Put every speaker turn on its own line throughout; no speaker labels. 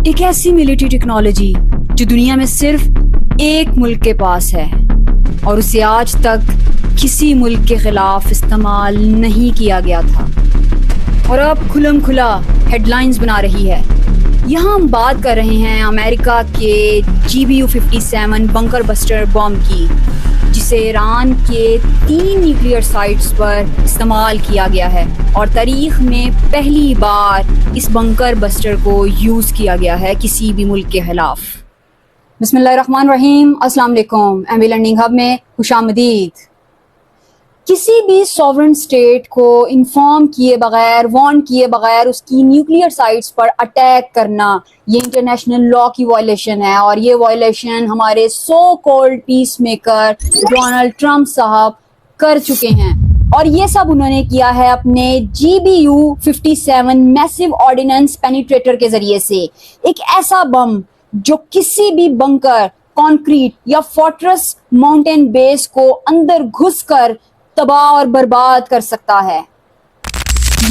एक ऐसी military technology जो दुनिया में सिर्फ एक मुल्क के पास है और उसे आज तक किसी मुल्क के खिलाफ इस्तेमाल नहीं किया गया था और अब खुलम खुला हेडलाइंस बना रही है। यहाँ हम बात कर रहे हैं अमेरिका के GBU-57 बंकर बस्टर बॉम्ब की, जिसे ईरान के 3 न्यूक्लियर साइट्स पर इस्तेमाल किया गया है और तारीख में पहली बार इस बंकर बस्टर को यूज़ किया गया है किसी भी मुल्क के खिलाफ। बिस्मिल्लाहिर्रहमानिर्रहीम, अस्सलाम वालेकुम। एमवी लर्निंग हब में खुशामदीद। किसी भी सॉवरेन स्टेट को इन्फॉर्म किए बगैर, वार्न किए बगैर उसकी न्यूक्लियर साइट्स पर अटैक करना, ये इंटरनेशनल लॉ की वायलेशन है और ये वायलेशन हमारे so called peace maker Donald Trump साहब कर चुके हैं। और ये सब उन्होंने किया है अपने GBU-57 मैसिव ऑर्डिनेंस पेनिट्रेटर के जरिए से। एक ऐसा बम जो किसी भी बंकर, कंक्रीट या फोर्ट्रेस माउंटेन बेस को अंदर घुसकर तबाह और बर्बाद कर सकता है।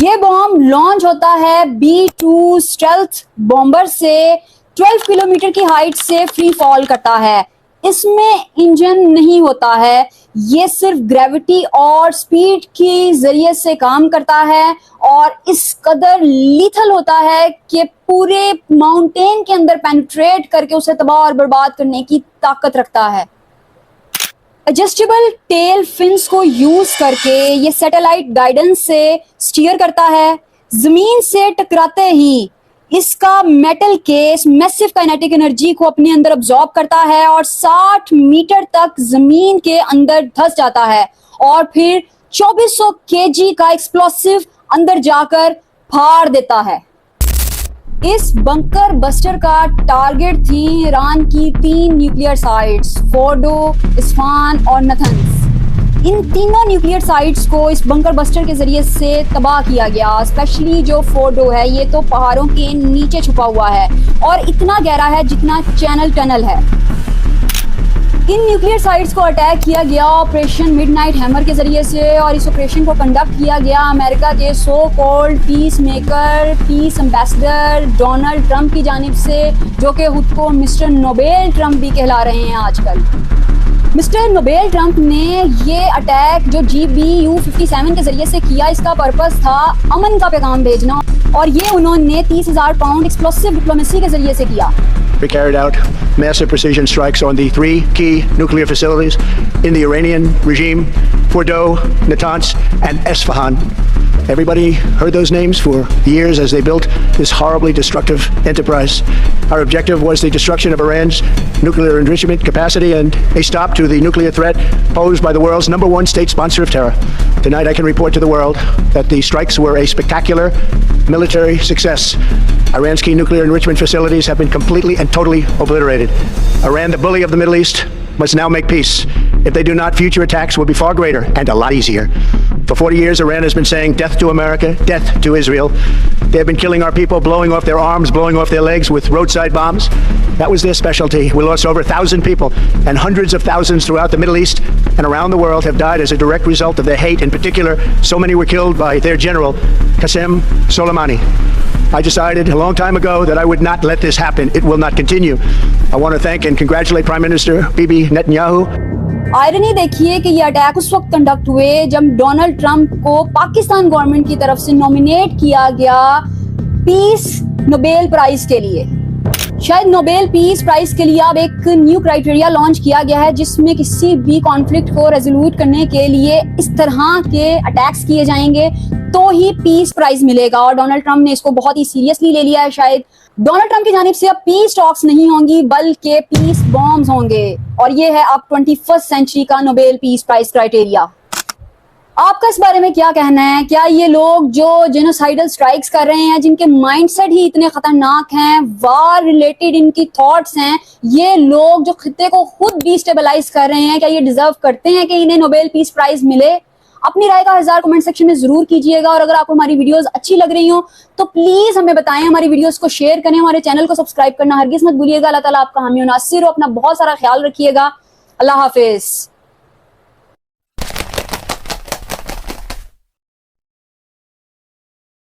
ये बॉम्ब लॉन्च होता है B-2 स्टेल्थ बॉम्बर से 12 किलोमीटर की हाइट से फ्री फॉल करता है। इसमें इंजन नहीं होता है, ये सिर्फ ग्रेविटी और स्पीड के जरिए से काम करता है और इस कदर लीथल होता है कि पूरे माउंटेन के अंदर पेनिट्रेट करके उसे तबाह और बर्बाद करने की ताकत रखता है। एडजस्टेबल टेल फिन्स को यूज करके ये सैटेलाइट गाइडेंस से स्टीयर करता है। जमीन से टकराते ही इसका metal case massive kinetic energy को अपने अंदर अब्सॉर्ब करता है और 60 मीटर तक जमीन के अंदर धंस जाता है और फिर 2400 kg का एक्सप्लोसिव अंदर जाकर फाड़ देता है। इस बंकर बस्टर का टारगेट थी ईरान की 3 न्यूक्लियर साइट्स, फोर्डो, इस्फहान और नथंस। इन तीनों न्यूक्लियर साइट्स को इस बंकर बस्टर के जरिए से तबाह किया गया। स्पेशली जो फोर्डो है, ये तो पहाड़ों के नीचे छुपा हुआ है और इतना गहरा है जितना चैनल टनल है। इन न्यूक्लियर साइट्स को अटैक किया गया ऑपरेशन मिडनाइट हैमर के जरिए से और इस ऑपरेशन को कंडक्ट किया गया अमेरिका के so called peace maker, piece ambassador Donald Trump की जानिब से, जो कि खुद को मिस्टर नोबेल ट्रंप भी कहला रहे हैं आजकल। मिस्टर नोबेल ट्रंप ने ये अटैक जो GBU-57 के जरिए से किया, इसका पर्पस था अमन का पैगाम भेजना और ये उन्होंने 30,000 पाउंड एक्सप्लोसिव डिप्लोमेसी के जरिए से किया।
We carried out massive precision strikes on the 3 key nuclear facilities in the Iranian regime, Fordo, Natanz, and Esfahan. Everybody heard those names for years as they built this horribly destructive enterprise. Our objective was the destruction of Iran's nuclear enrichment capacity and a stop to the nuclear threat posed by the world's #1 state sponsor of terror. Tonight I can report to the world that the strikes were a spectacular military success. Iran's key nuclear enrichment facilities have been completely and totally obliterated. Iran, the bully of the Middle East, must now make peace. If they do not, future attacks will be far greater and a lot easier. For 40 years, Iran has been saying death to America, death to Israel. They have been killing our people, blowing off their arms, blowing off their legs with roadside bombs. That was their specialty. We lost over 1,000 people, and hundreds of thousands throughout the Middle East and around the world have died as a direct result of their hate. In particular, so many were killed by their general, Qasem Soleimani. I decided a long time ago that I would not let this happen. It will not continue. I want to thank and congratulate Prime Minister Bibi Netanyahu.
Irony देखिए कि ये attack उस वक्त conduct हुए जब Donald Trump को Pakistan government की तरफ से नॉमिनेट किया गया पीस नोबेल प्राइज के लिए। शायद नोबेल पीस प्राइज के लिए अब एक न्यू क्राइटेरिया लॉन्च किया गया है जिसमें किसी भी कॉन्फ्लिक्ट को रेजोल्यूट करने के लिए इस तरह के अटैक्स किए जाएंगे तो ही पीस प्राइज मिलेगा और डोनाल्ड ट्रंप ने इसको बहुत ही सीरियसली ले लिया है। शायद डोनाल्ड ट्रंप की जानिब से अब पीस टॉक्स नहीं होंगी बल्कि पीस बॉम्ब्स होंगे और ये है अब 21st सेंचुरी का नोबेल पीस प्राइज क्राइटेरिया। आपका इस बारे में क्या कहना है? क्या ये लोग जो जेनोसाइडल स्ट्राइक्स कर रहे हैं, जिनके माइंडसेट ही इतने खतरनाक हैं, वार रिलेटेड इनकी थॉट्स हैं, ये लोग जो खित्ते को खुद डिस्टेबलाइज कर रहे हैं, क्या ये डिजर्व करते हैं कि इन्हें नोबेल पीस प्राइज मिले? अपनी राय का इज़हार कमेंट सेक्शन में जरूर कीजिएगा और अगर आपको हमारी वीडियोस अच्छी लग रही हो तो प्लीज हमें बताएं, हमारी वीडियोस को शेयर करें, हमारे चैनल को सब्सक्राइब करना हरगिज मत भूलिएगा। अल्लाह ताला आपका हामी और नासिर हो। अपना बहुत सारा ख्याल रखिएगा। अल्लाह हाफिज।